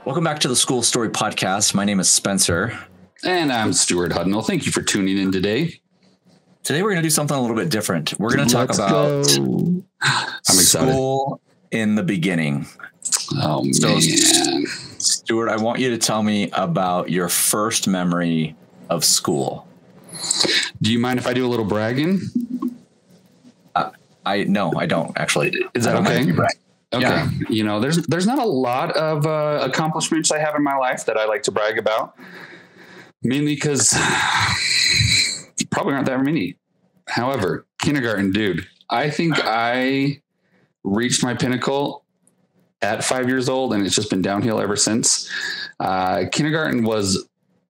Welcome back to the School Story Podcast. My name is Spencer. And I'm Stuart Hudnall. Thank you for tuning in today. Today we're going to do something a little bit different. We're going to talk about school in the beginning. Oh, man. Stuart, I want you to tell me about your first memory of school. Do you mind if I do a little bragging? No, I don't actually. Is that okay? Okay. Yeah. You know, there's not a lot of accomplishments I have in my life that I like to brag about. Mainly because probably aren't that many. However, kindergarten, dude, I think I reached my pinnacle at 5 years old, and it's just been downhill ever since. Kindergarten was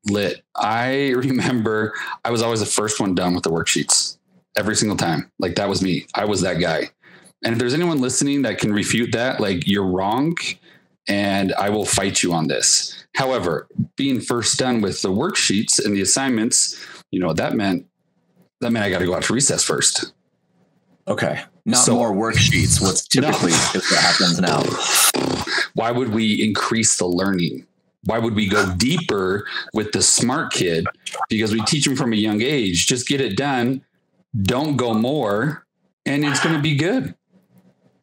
lit. I remember I was always the first one done with the worksheets every single time. Like, that was me. I was that guy. And if there's anyone listening that can refute that, like, you're wrong, and I will fight you on this. However, being first done with the worksheets and the assignments, you know, that meant I got to go out to recess first. Okay. Not more worksheets. What's typically is what happens now. Why would we increase the learning? Why would we go deeper with the smart kid? Because we teach them from a young age. Just get it done. Don't go more, and it's going to be good.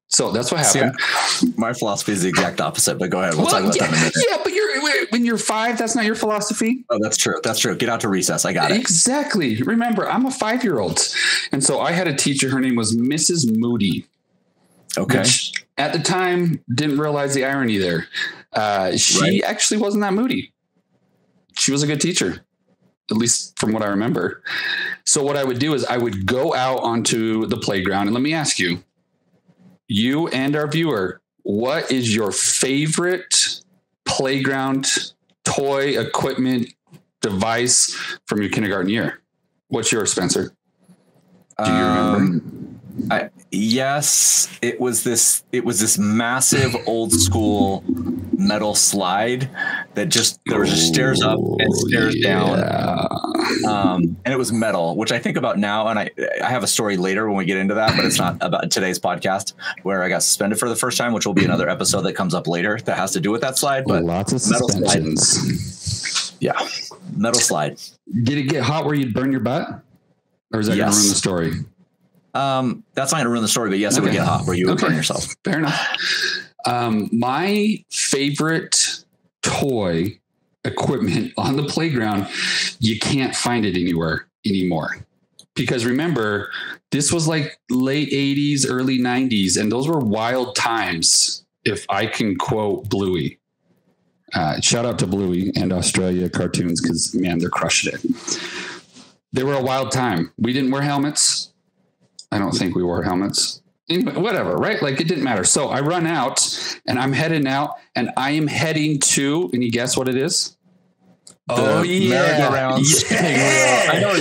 So that's what happened. See, my philosophy is the exact opposite, but go ahead. We'll talk about that in a minute. Yeah, but when you're 5, that's not your philosophy. Oh, that's true. That's true. Get out to recess. I got it. Exactly. Remember, I'm a 5-year-old. And so I had a teacher. Her name was Mrs. Moody. Okay. Which at the time, didn't realize the irony there. She actually wasn't that moody. She was a good teacher, at least from what I remember. So what I would do is I would go out onto the playground. And let me ask you, you and our viewer, what is your favorite playground toy, equipment, device from your kindergarten year? What's yours, Spencer? Do you remember? Yes, it was this massive old school metal slide that there was just stairs up and stairs down. And it was metal, which I think about now. And I have a story later when we get into that, but it's not about today's podcast, where I got suspended for the first time, which will be another episode that comes up later that has to do with that slide. But lots of metal suspensions. Yeah. Metal slide. Did it get hot where you'd burn your butt? Or is that going to ruin the story? That's not going to ruin the story, but yes, it would get hot where you would burn yourself. Fair enough. My favorite toy equipment on the playground, you can't find it anywhere anymore. Because remember, this was like late 80s, early 90s, and those were wild times, if I can quote Bluey. Shout out to Bluey and Australia cartoons, because, man, they're crushing it. They were a wild time. We didn't wear helmets. I don't think we wore helmets. Anyway, whatever, right? Like, it didn't matter. So I run out, and I'm heading out, and I am heading to, and you guess what it is? Merry-go-round. Yeah. I know.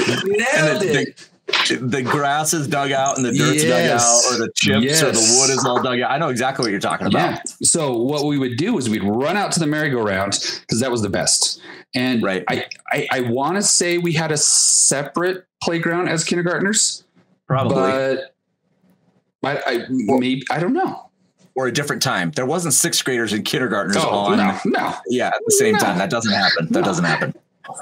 The grass is dug out and the dirt's dug out, or the chips or the wood is all dug out. I know exactly what you're talking about. Yeah. So what we would do is we'd run out to the merry-go-round, because that was the best. And I want to say we had a separate playground as kindergartners. Probably. But I don't know. Or a different time. There wasn't sixth graders and kindergartners on. No. Yeah, at the same time. That doesn't happen. That doesn't happen.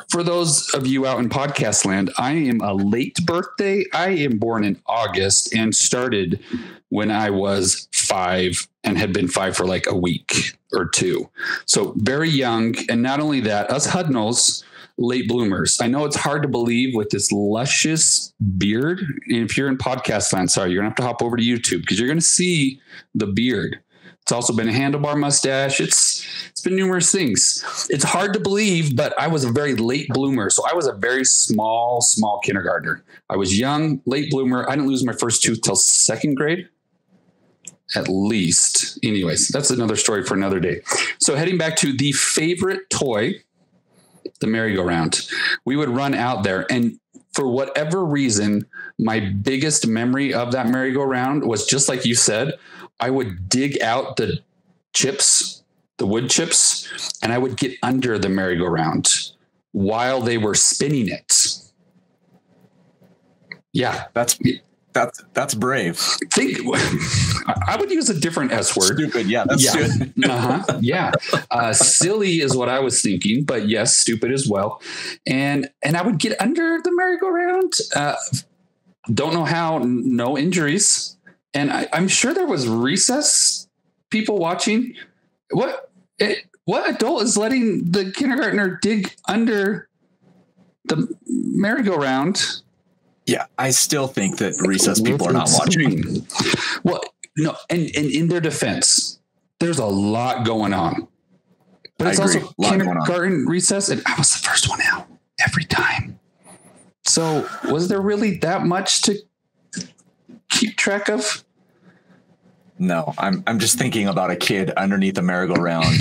For those of you out in podcast land, I am a late birthday. I am born in August and started when I was 5 and had been 5 for like a week or 2. So very young. And not only that, us Hudnalls, late bloomers. I know it's hard to believe with this luscious beard. And if you're in podcast land, sorry, you're gonna have to hop over to YouTube, because you're gonna see the beard. It's also been a handlebar mustache. It's been numerous things. It's hard to believe, but I was a very late bloomer. So I was a very small kindergartner. I was young, late bloomer. I didn't lose my first tooth till 2nd grade, at least. Anyways, that's another story for another day. So heading back to the favorite toy, the merry-go-round. We would run out there, and for whatever reason, my biggest memory of that merry-go-round was, just like you said, I would dig out the chips, the wood chips, and I would get under the merry-go-round while they were spinning it. Yeah, That's brave. I would use a different S word. Stupid. Yeah. That's stupid. Yeah. Silly is what I was thinking, but yes, stupid as well. And I would get under the merry-go-round. Don't know how, no injuries. And I'm sure there was recess people watching. What adult is letting the kindergartner dig under the merry-go-round? Yeah, I still think that recess people are not watching. Well, no, and in their defense, there's a lot going on. But it's also kindergarten recess, and I was the first one out every time. So was there really that much to keep track of? No, I'm just thinking about a kid underneath a merry-go-round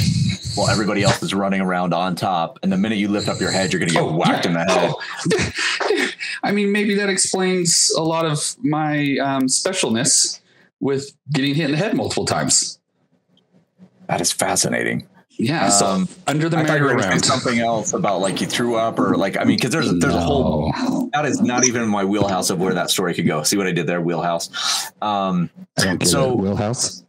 while everybody else is running around on top. And the minute you lift up your head, you're going to get whacked in the head. I mean, maybe that explains a lot of my specialness with getting hit in the head multiple times. That is fascinating. Yeah. So under the merry-go-round. Something else about like you threw up or like, I mean, because there's a whole, that is not even in my wheelhouse of where that story could go. See what I did there? Wheelhouse. I don't get it. Wheelhouse?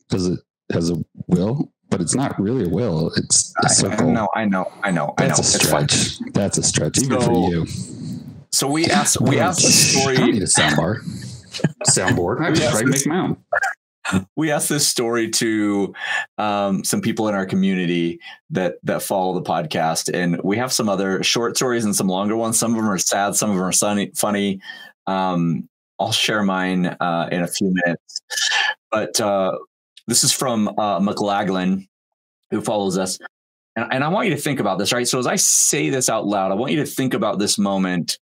Because it has a wheel, but it's not really a wheel. It's a circle. I know. That's a stretch. That's a stretch, even for you. So we asked the story. I need a soundboard. I would try to make my own. We asked this story to some people in our community that follow the podcast, and we have some other short stories and some longer ones. Some of them are sad, some of them are funny. I'll share mine in a few minutes, but this is from McLaglen, who follows us, and I want you to think about this, right? So as I say this out loud, I want you to think about this moment,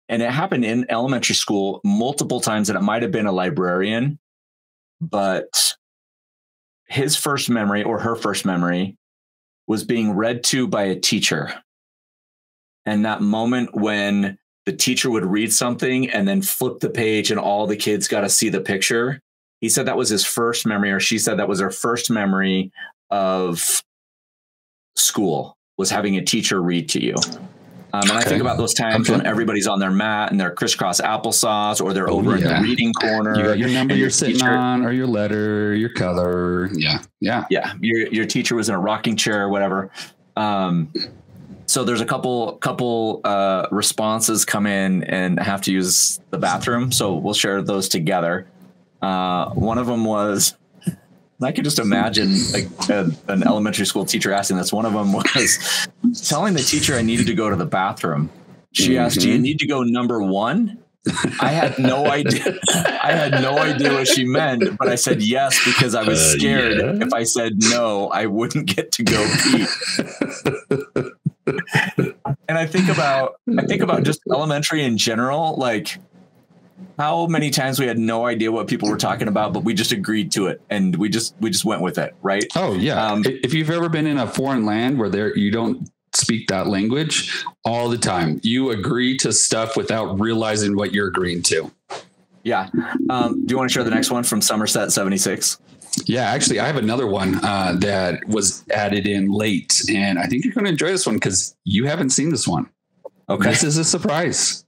and it happened in elementary school multiple times, and it might have been a librarian. But his first memory or her first memory was being read to by a teacher. And that moment when the teacher would read something and then flip the page and all the kids got to see the picture. He said that was his first memory, or she said that was her first memory of school, was having a teacher read to you. And I think about those times when everybody's on their mat and they're crisscross applesauce, or they're over in the reading corner. You got your number you're sitting on, or your letter, your color. Yeah. Your teacher was in a rocking chair or whatever. So there's a couple responses come in and have to use the bathroom. So we'll share those together. One of them was, I could just imagine an elementary school teacher asking this. One of them was telling the teacher I needed to go to the bathroom. She asked, "Do you need to go number one?" I had no idea. What she meant, but I said yes because I was scared. If I said no, I wouldn't get to go pee. And I think about just elementary in general, like how many times we had no idea what people were talking about, but we just agreed to it and we just went with it, right? Oh yeah. If you've ever been in a foreign land where you don't speak that language all the time, you agree to stuff without realizing what you're agreeing to. Yeah. Do you want to share the next one from Somerset 76? Yeah, actually, I have another one that was added in late, and I think you're going to enjoy this one because you haven't seen this one. Okay. This is a surprise.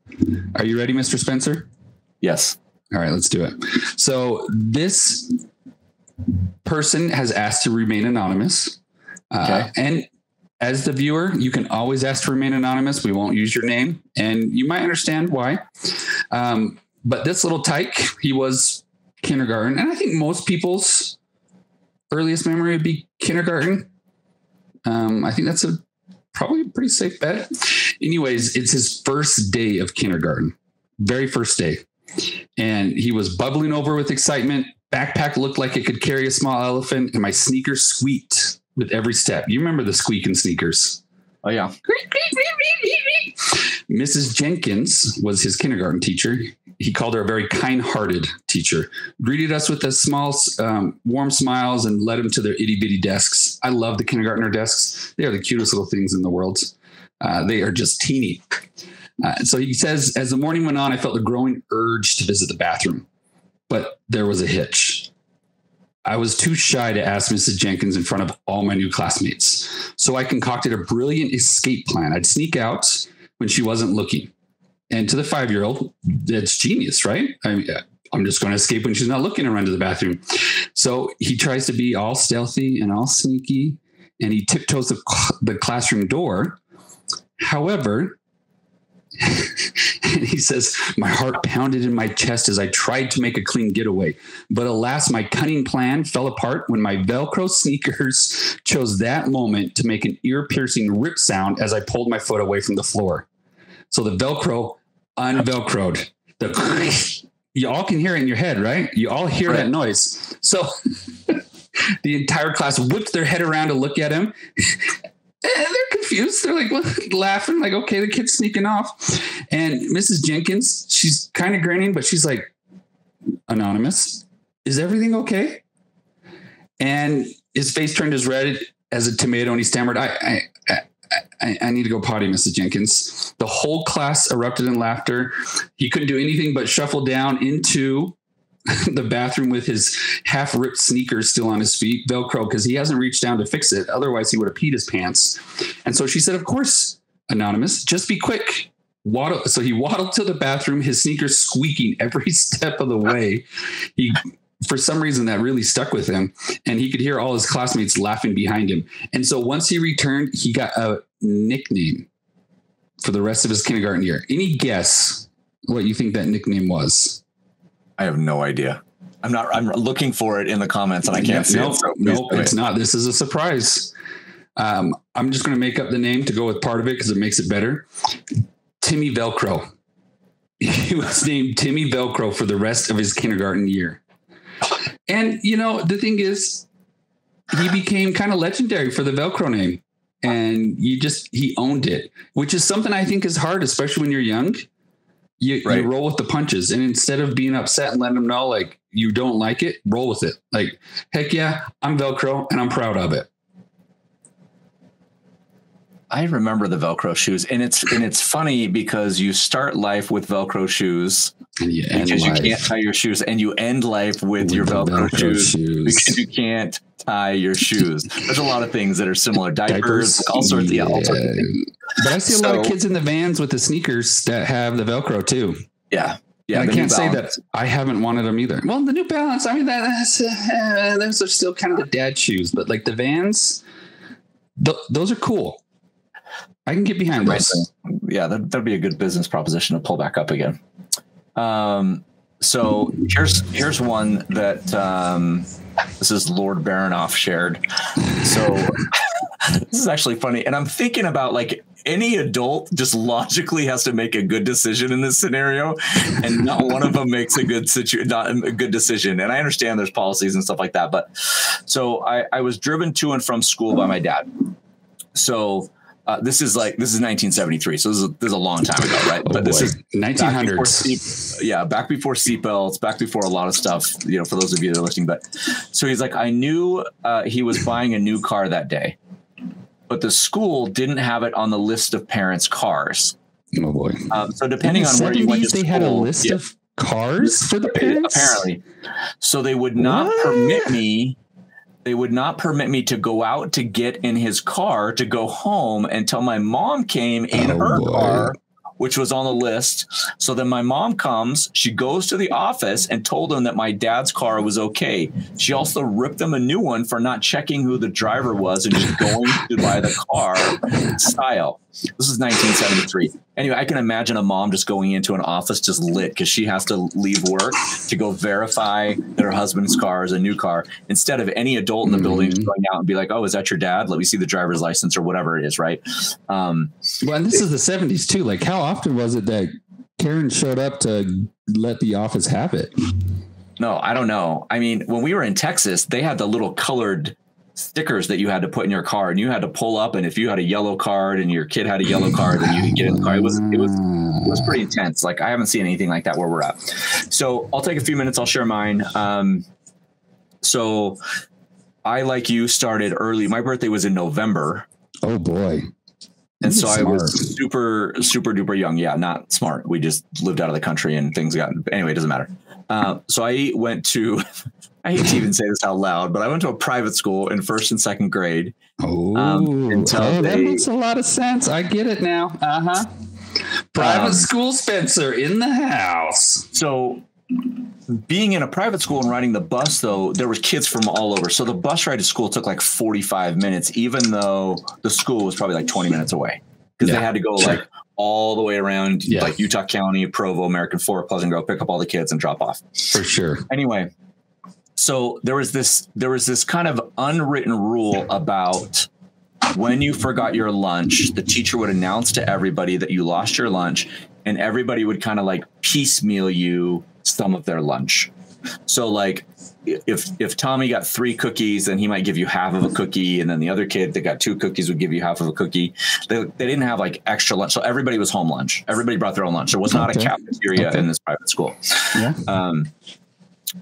Are you ready, Mr. Spencer? Yes. All right, let's do it. So this person has asked to remain anonymous. And as the viewer, you can always ask to remain anonymous. We won't use your name, and you might understand why. But this little tyke, he was kindergarten, and I think most people's earliest memory would be kindergarten. I think that's probably a pretty safe bet. Anyways, it's his first day of kindergarten, very first day. And he was bubbling over with excitement. Backpack looked like it could carry a small elephant, and my sneakers squeaked with every step. You remember the squeak in sneakers? Oh, yeah. Mrs. Jenkins was his kindergarten teacher. He called her a very kind-hearted teacher, greeted us with a small, warm smiles, and led him to their itty-bitty desks. I love the kindergartner desks. They are the cutest little things in the world. They are just teeny. So he says, as the morning went on, I felt a growing urge to visit the bathroom, but there was a hitch. I was too shy to ask Mrs. Jenkins in front of all my new classmates. So I concocted a brilliant escape plan. I'd sneak out when she wasn't looking. And to the 5-year-old, that's genius, right? I mean, I'm just going to escape when she's not looking and run to the bathroom. So he tries to be all stealthy and all sneaky, and he tiptoes the classroom door. However, and he says, my heart pounded in my chest as I tried to make a clean getaway. But alas, my cunning plan fell apart when my Velcro sneakers chose that moment to make an ear-piercing rip sound as I pulled my foot away from the floor. So the Velcro unvelcroed. You all can hear it in your head, right? You all hear that noise. So the entire class whips their head around to look at him. And they're confused. They're like laughing, like, okay, the kid's sneaking off. And Mrs. Jenkins, she's kind of grinning, but she's like, Anonymous, is everything okay? And his face turned as red as a tomato, and he stammered, I need to go potty, Mrs. Jenkins. The whole class erupted in laughter. He couldn't do anything but shuffle down into the bathroom with his half-ripped sneakers still on his feet, Velcro, because he hasn't reached down to fix it. Otherwise, he would have peed his pants. And so she said, of course, Anonymous, just be quick. Waddle. So he waddled to the bathroom, his sneakers squeaking every step of the way. For some reason, that really stuck with him. And he could hear all his classmates laughing behind him. And so once he returned, he got a nickname for the rest of his kindergarten year. Any guess what you think that nickname was? I have no idea. I'm looking for it in the comments and I can't see it. So nope, it's not. This is a surprise. I'm just going to make up the name to go with part of it because it makes it better. Timmy Velcro. He was named Timmy Velcro for the rest of his kindergarten year. And, you know, the thing is, he became kind of legendary for the Velcro name. And he owned it, which is something I think is hard, especially when you're young. You roll with the punches, and instead of being upset and letting them know like you don't like it, roll with it. Like, heck yeah, I'm Velcro and I'm proud of it. I remember the Velcro shoes, and it's funny because you start life with Velcro shoes because you can't tie your shoes, and you end life with your Velcro shoes because you can't tie your shoes. There's a lot of things that are similar. Diapers. All sorts of things. But I see a lot of kids in the vans with the sneakers that have the Velcro too. Yeah. Yeah. And I can't say that I haven't wanted them either. Well, the New Balance, I mean, those are still kind of the dad shoes, but like the Vans, those are cool. I can get behind those. Yeah, that'd be a good business proposition to pull back up again. So here's one that this is Lord Baranoff shared. So this is actually funny. And I'm thinking about like any adult just logically has to make a good decision in this scenario, and not one of them makes a good decision. And I understand there's policies and stuff like that. But so I was driven to and from school by my dad. So this is 1973. So this is a long time ago, right? But this is 1900s. Back before seatbelts, back before a lot of stuff, you know, for those of you that are listening. But so he's like, I knew he was buying a new car that day, but the school didn't have it on the list of parents' cars. Oh boy. So depending on where you went to school, they had a list of cars for the parents? Apparently. So they would not permit me. They would not permit me to go out to get in his car to go home until my mom came in her car, which was on the list. So then my mom comes, she goes to the office and told them that my dad's car was okay. She also ripped them a new one for not checking who the driver was and just going to buy the car style. This is 1973. Anyway, I can imagine a mom just going into an office just lit because she has to leave work to go verify that her husband's car is a new car, instead of any adult in the building just going out and be like, oh, is that your dad? Let me see the driver's license or whatever it is, right? Well, and this is the 70s too. Like, how often was it that Karen showed up to let the office have it? No, I don't know. I mean, when we were in Texas, they had the little colored stickers that you had to put in your car, and you had to pull up, and if you had a yellow card and your kid had a yellow card, then you could get in the car. It was pretty intense. Like, I haven't seen anything like that where we're at. So I'll take a few minutes. I'll share mine. So I, like you, started early. My birthday was in November. Oh boy. And so I was super, super duper young. Yeah, not smart. We just lived out of the country and things got, anyway, it doesn't matter. So I went to, I hate to even say this out loud, but I went to a private school in first and second grade. That makes a lot of sense. I get it now. Private school Spencer in the house. So being in a private school and riding the bus, though, there was kids from all over. So the bus ride to school took like 45 minutes, even though the school was probably like 20 minutes away, because they had to go like all the way around like Utah County, Provo, American Fork, Pleasant Grove, pick up all the kids and drop off. For sure. Anyway, so there was this kind of unwritten rule about when you forgot your lunch, the teacher would announce to everybody that you lost your lunch, and everybody would kind of like piecemeal you some of their lunch. So like if Tommy got 3 cookies, then he might give you half of a cookie. And then the other kid that got 2 cookies would give you half of a cookie. They didn't have like extra lunch. So everybody was home lunch. Everybody brought their own lunch. There was not a cafeteria in this private school. Yeah.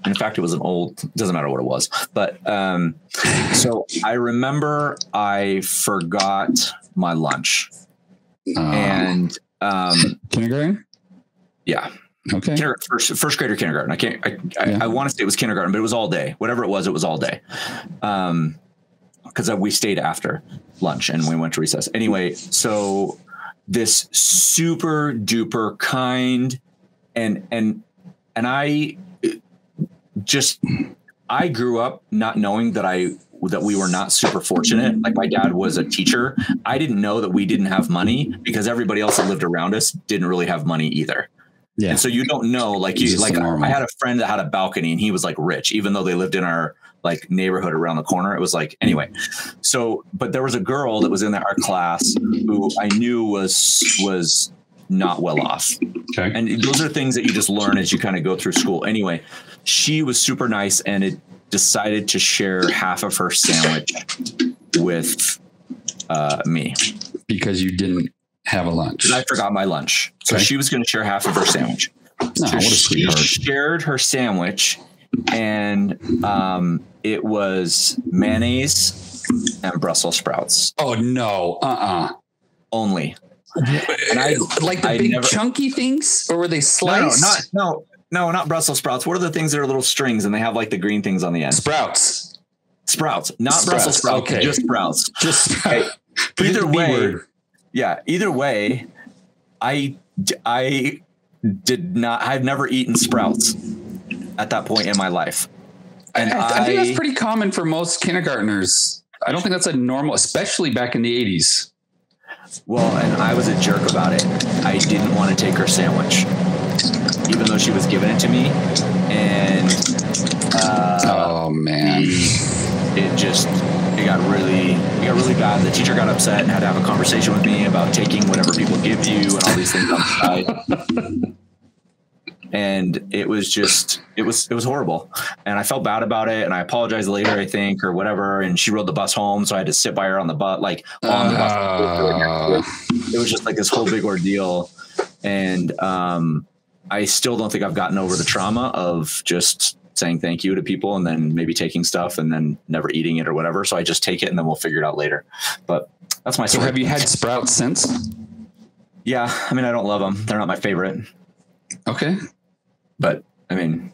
In fact, it was an old, doesn't matter what it was, but, so I remember I forgot my lunch and, kindergarten. Yeah. Okay. First grade or kindergarten. I want to say it was kindergarten, but it was all day. Whatever it was all day. Because we stayed after lunch and we went to recess. Anyway, so this super duper kind and I grew up not knowing that we were not super fortunate. Like my dad was a teacher. I didn't know that we didn't have money because everybody else that lived around us didn't really have money either. Yeah. And so you don't know, I had a friend that had a balcony and he was like rich, even though they lived in our like neighborhood around the corner. It was like, anyway. So, but there was a girl that was in our class who I knew was not well off. Okay. And those are things that you just learn as you kind of go through school. Anyway, she was super nice and it decided to share half of her sandwich with me. Because you didn't have a lunch. I forgot my lunch. So she was going to share half of her sandwich. So she shared her sandwich and it was mayonnaise and Brussels sprouts. Oh, no. Only. And I like the big chunky things, or were they sliced? No, not Brussels sprouts. What are the things that are little strings and they have like the green things on the end? Sprouts, not Brussels sprouts. Okay. Just sprouts. Okay. Either way. Yeah. Either way, I did not. I've never eaten sprouts at that point in my life, and I think that's pretty common for most kindergartners. I don't think that's a normal, especially back in the 80s. Well, and I was a jerk about it. I didn't want to take her sandwich, even though she was giving it to me. And oh man, it got really bad. The teacher got upset and had to have a conversation with me about taking whatever people give you and all these things on the side. And it was horrible. And I felt bad about it. And I apologized later, I think, or whatever. And she rode the bus home. So I had to sit by her on the bus, on the bus. It was just like this whole big ordeal. And I still don't think I've gotten over the trauma of just saying thank you to people and then maybe taking stuff and then never eating it or whatever. So I just take it and then we'll figure it out later. But that's my story. So have you had sprouts since? Yeah. I mean, I don't love them. They're not my favorite. Okay. But I mean,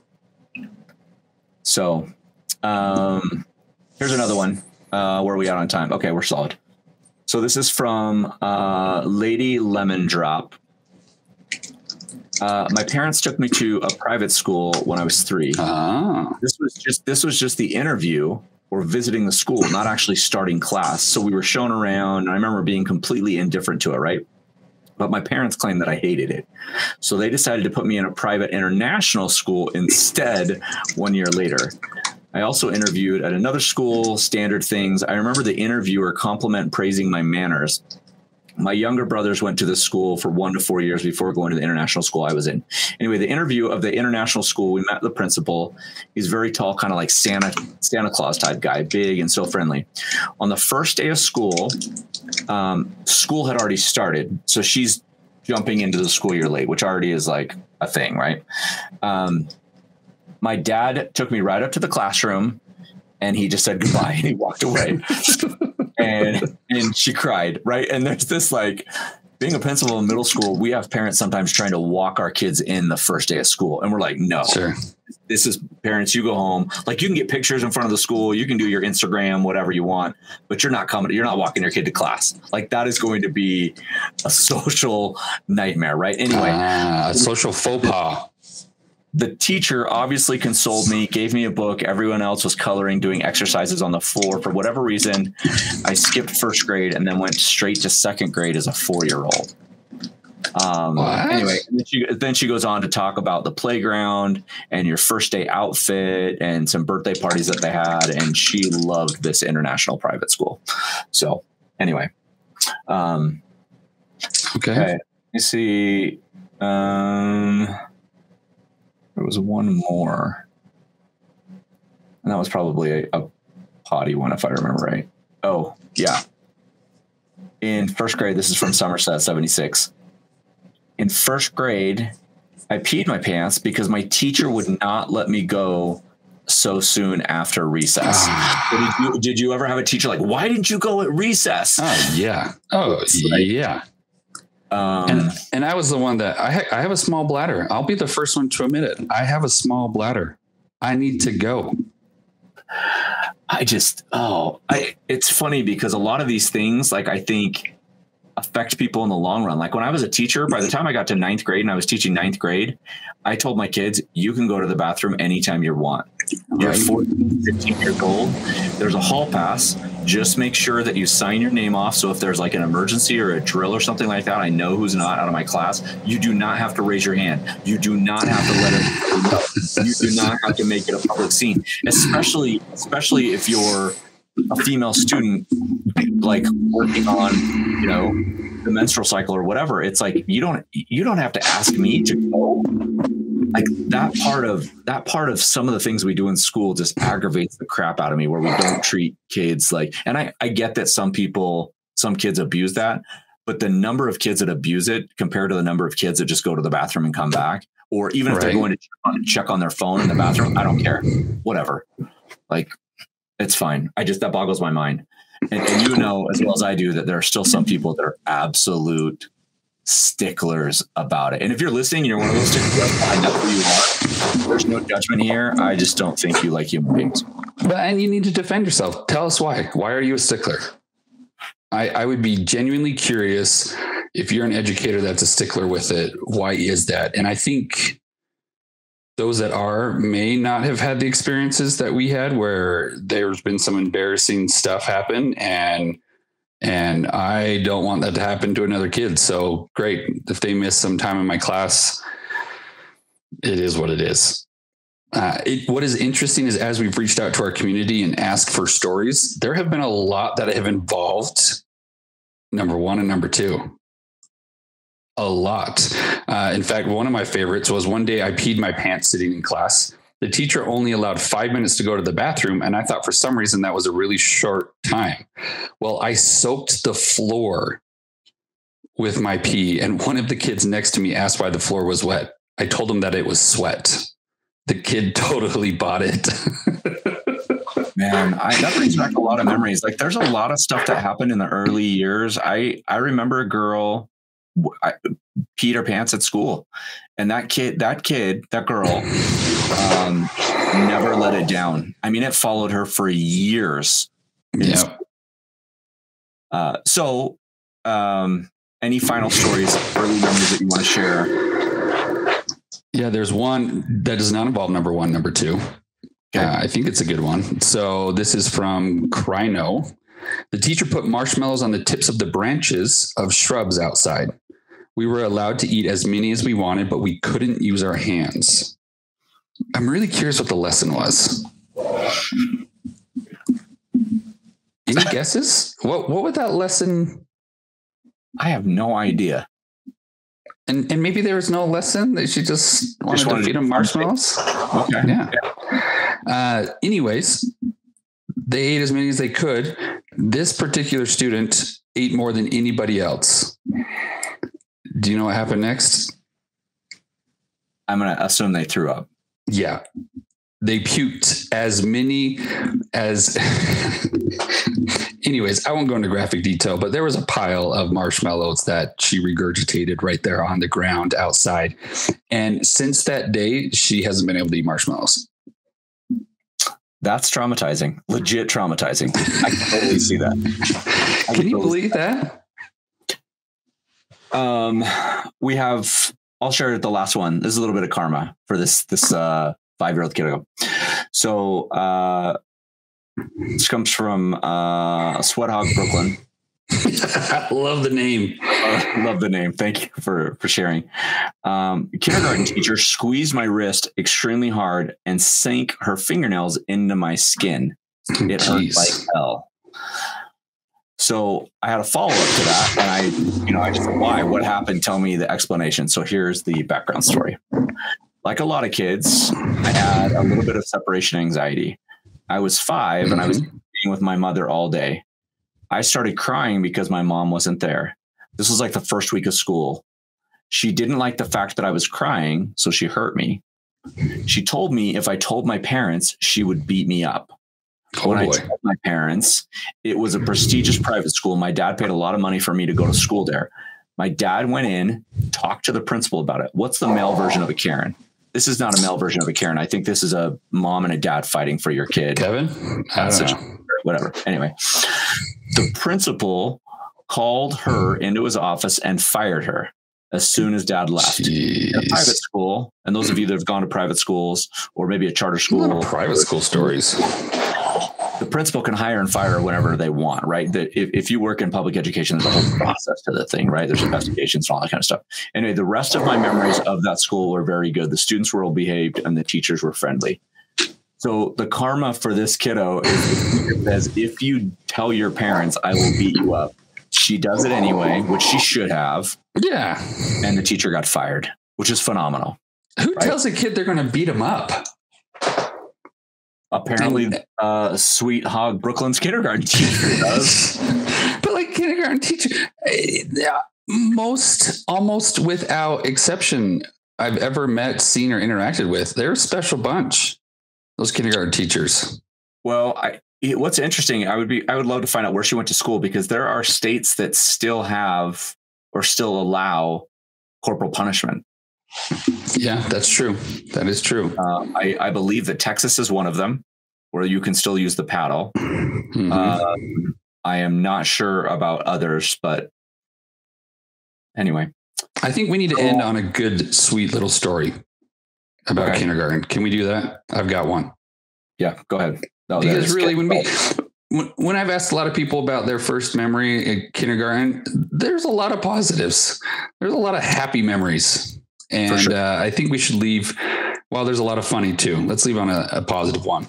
so here's another one. Where are we at on time? Okay, we're solid. So this is from Lady Lemon Drop. My parents took me to a private school when I was 3. This was just the interview or visiting the school, not actually starting class. So we were shown around. And I remember being completely indifferent to it, right? But my parents claimed that I hated it. So they decided to put me in a private international school instead 1 year later. I also interviewed at another school, standard things. I remember the interviewer praising my manners. My younger brothers went to this school for 1 to 4 years before going to the international school I was in. Anyway, the interview of the international school, we met the principal. He's very tall, kind of like Santa Claus type guy, big and so friendly. On the first day of school, school had already started. So she's jumping into the school year late, which already is like a thing, right? My dad took me right up to the classroom and he just said goodbye and he walked away. And she cried, right? And there's this like being a principal in middle school, we have parents sometimes trying to walk our kids in the first day of school. And we're like, no, sure. This is parents. You go home. Like, you can get pictures in front of the school. You can do your Instagram, whatever you want, but you're not walking your kid to class. Like, that is going to be a social nightmare, right? Anyway, a social faux pas. The teacher obviously consoled me, gave me a book. Everyone else was coloring, doing exercises on the floor. For whatever reason, I skipped first grade and then went straight to second grade as a 4-year-old. Anyway, then she goes on to talk about the playground and your first day outfit and some birthday parties that they had. And she loved this international private school. So anyway, okay. Let me see. There was one more, and that was probably a potty one, if I remember right. Oh, yeah. In first grade, this is from Somerset, 76. In first grade, I peed my pants because my teacher would not let me go so soon after recess. Did you ever have a teacher like, why didn't you go at recess? Oh, yeah. Yeah. And I was the one that I have a small bladder. I'll be the first one to admit it. I have a small bladder. I need to go. It's funny because a lot of these things, like, I think affect people in the long run. Like, when I was a teacher, by the time I got to 9th grade and I was teaching 9th grade, I told my kids, you can go to the bathroom anytime you want. You're 14, 15 years old. There's a hall pass. Just make sure that you sign your name off. So if there's like an emergency or a drill or something like that, I know who's not out of my class. You do not have to raise your hand. You do not have to let it know. You do not have to make it a public scene, especially if you're a female student, like working on, the menstrual cycle or whatever. It's like, you don't have to ask me to go. Like, that part of some of the things we do in school just aggravates the crap out of me, where we don't treat kids like, and I get that some kids abuse that, but the number of kids that abuse it compared to the number of kids that just go to the bathroom and come back, or even if they're going to check on their phone in the bathroom, I don't care, whatever. Like, it's fine. That boggles my mind. And you know as well as I do that there are still some people that are absolute sticklers about it. And if you're listening, you're one of those sticklers, I know who you are. There's no judgment here. I just don't think you like human beings. And you need to defend yourself. Tell us why. Why are you a stickler? I would be genuinely curious, if you're an educator that's a stickler with it, why is that? And I think those that may not have had the experiences that we had, where there's been some embarrassing stuff happen, and I don't want that to happen to another kid. So great. If they miss some time in my class, it is what it is. What is interesting is, as we've reached out to our community and asked for stories, there have been a lot that have involved number one and number two. A lot. In fact, one of my favorites was one day I peed my pants sitting in class. The teacher only allowed 5 minutes to go to the bathroom, and I thought for some reason that was a really short time. Well, I soaked the floor with my pee, and one of the kids next to me asked why the floor was wet. I told him that it was sweat. The kid totally bought it. Man, that brings back a lot of memories. Like, there's a lot of stuff that happened in the early years. I remember a girl peed her pants at school, and that girl never let it down. I mean, it followed her for years. Yeah. Any final stories, early memories that you want to share? Yeah, there's one that does not involve number one, number two. Okay. I think it's a good one. So this is from Crino. The teacher put marshmallows on the tips of the branches of shrubs outside. We were allowed to eat as many as we wanted, but we couldn't use our hands. I'm really curious what the lesson was. Any guesses? What would that lesson? I have no idea. And maybe there was no lesson, that she just wanted to feed them marshmallows. Okay. Yeah. Anyways, they ate as many as they could. This particular student ate more than anybody else. Do you know what happened next? I'm going to assume they threw up. Yeah. They puked as many as anyways, I won't go into graphic detail, but there was a pile of marshmallows that she regurgitated right there on the ground outside. And since that day, she hasn't been able to eat marshmallows. That's traumatizing. Legit traumatizing. I can totally see that. Can you believe that? I'll share the last one. This is a little bit of karma for this 5-year-old kiddo. So this comes from Sweat Hog Brooklyn. I love the name. Love the name. Thank you for sharing. Kindergarten teacher squeezed my wrist extremely hard and sank her fingernails into my skin. It hurt like hell. So I had a follow up to that, and I just said, why? What happened? Tell me the explanation. So here's the background story. Like a lot of kids, I had a little bit of separation anxiety. I was 5 and I was being with my mother all day. I started crying because my mom wasn't there. This was like the first week of school. She didn't like the fact that I was crying, so she hurt me. She told me if I told my parents, she would beat me up. When I told my parents, it was a prestigious private school. My dad paid a lot of money for me to go to school there. My dad went in, talked to the principal about it. What's the male version of a Karen? This is not a male version of a Karen. I think this is a mom and a dad fighting for your kid. Kevin? Whatever. Anyway, the principal called her into his office and fired her as soon as dad left. In a private school, and those of you that have gone to private schools or maybe a charter school. A lot of private school stories. The principal can hire and fire whenever they want, right? If you work in public education, there's a whole process to the thing, right? There's investigations and all that kind of stuff. Anyway, the rest of my memories of that school were very good. The students were well behaved and the teachers were friendly. So the karma for this kiddo is if you tell your parents, I will beat you up. She does it anyway, which she should have. Yeah. And the teacher got fired, which is phenomenal. Who tells a kid they're going to beat him up? Apparently, Sweet Hog Brooklyn's kindergarten teacher does. But like kindergarten teacher, almost without exception, I've ever met, seen, or interacted with, they're a special bunch. Those kindergarten teachers. Well, what's interesting, I would love to find out where she went to school, because there are states that still have or still allow corporal punishment. Yeah, that's true. That is true. I believe that Texas is one of them, where you can still use the paddle. Mm-hmm. I am not sure about others, but anyway. I think we need to end on a good, sweet little story about kindergarten. Can we do that? I've got one. Yeah, go ahead. No, because really, when I've asked a lot of people about their first memory in kindergarten, there's a lot of positives. There's a lot of happy memories. And sure. I think we should leave, well, there's a lot of funny too. Let's leave on a positive one.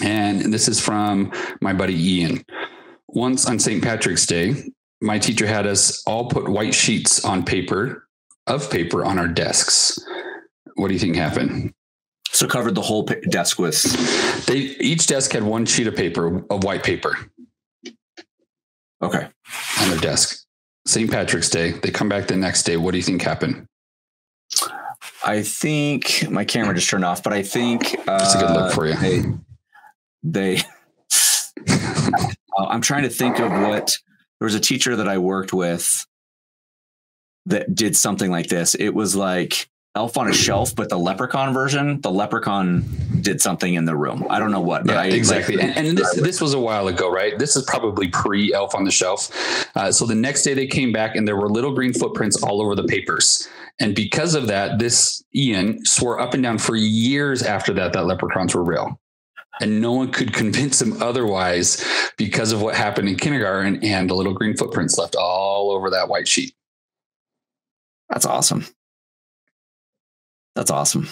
And this is from my buddy Ian. Once on St. Patrick's Day, my teacher had us all put white sheets on paper on our desks. What do you think happened? So covered the whole desk with... Each desk had one sheet of paper, of white paper. Okay. On their desk. St. Patrick's Day. They come back the next day. What do you think happened? I think my camera just turned off, but I think that's a good look for you. They I'm trying to think of what, there was a teacher that I worked with that did something like this. It was like Elf on a Shelf, but the leprechaun version. The leprechaun did something in the room. I don't know what. But exactly. And this was a while ago, right? This is probably pre Elf on the Shelf. So the next day they came back and there were little green footprints all over the papers. And because of that, this Ian swore up and down for years after that leprechauns were real. And no one could convince him otherwise because of what happened in kindergarten and the little green footprints left all over that white sheet. That's awesome. That's awesome.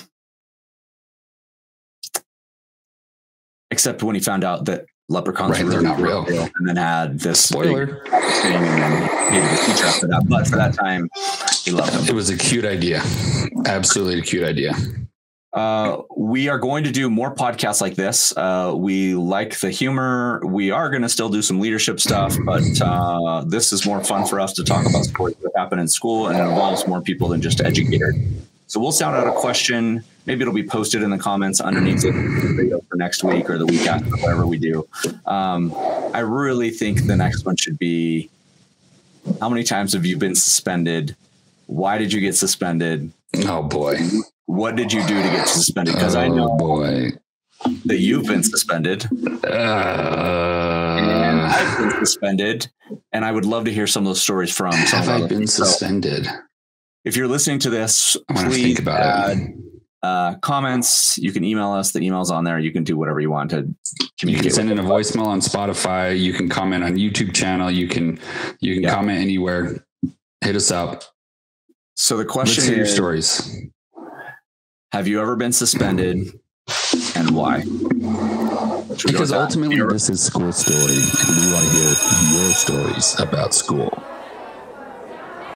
Except when he found out that leprechauns were not real, and then had this spoiler thing, and then hated the teacher after that. But for that time, he loved him. It was a cute idea. Absolutely a cute idea. We are going to do more podcasts like this. We like the humor. We are going to still do some leadership stuff, but this is more fun for us to talk about stories that happen in school, and it involves more people than just educators. So we'll sound out a question maybe it'll be posted in the comments underneath the video for next week or the week after, whatever we do. I really think the next one should be, how many times have you been suspended? Why did you get suspended? Oh boy. What did you do to get suspended? Because I know that you've been suspended. And I've been suspended. And I would love to hear some of those stories from some Have I been suspended? So if you're listening to this, please think about comments. You can email us. The email's on there. You can do whatever you want to communicate. You can send in a voicemail on Spotify. You can comment on YouTube channel. You can comment anywhere. Hit us up. So the question Let's hear is, your stories. Have you ever been suspended and why? Because ultimately this is school story and we want to hear your stories about school.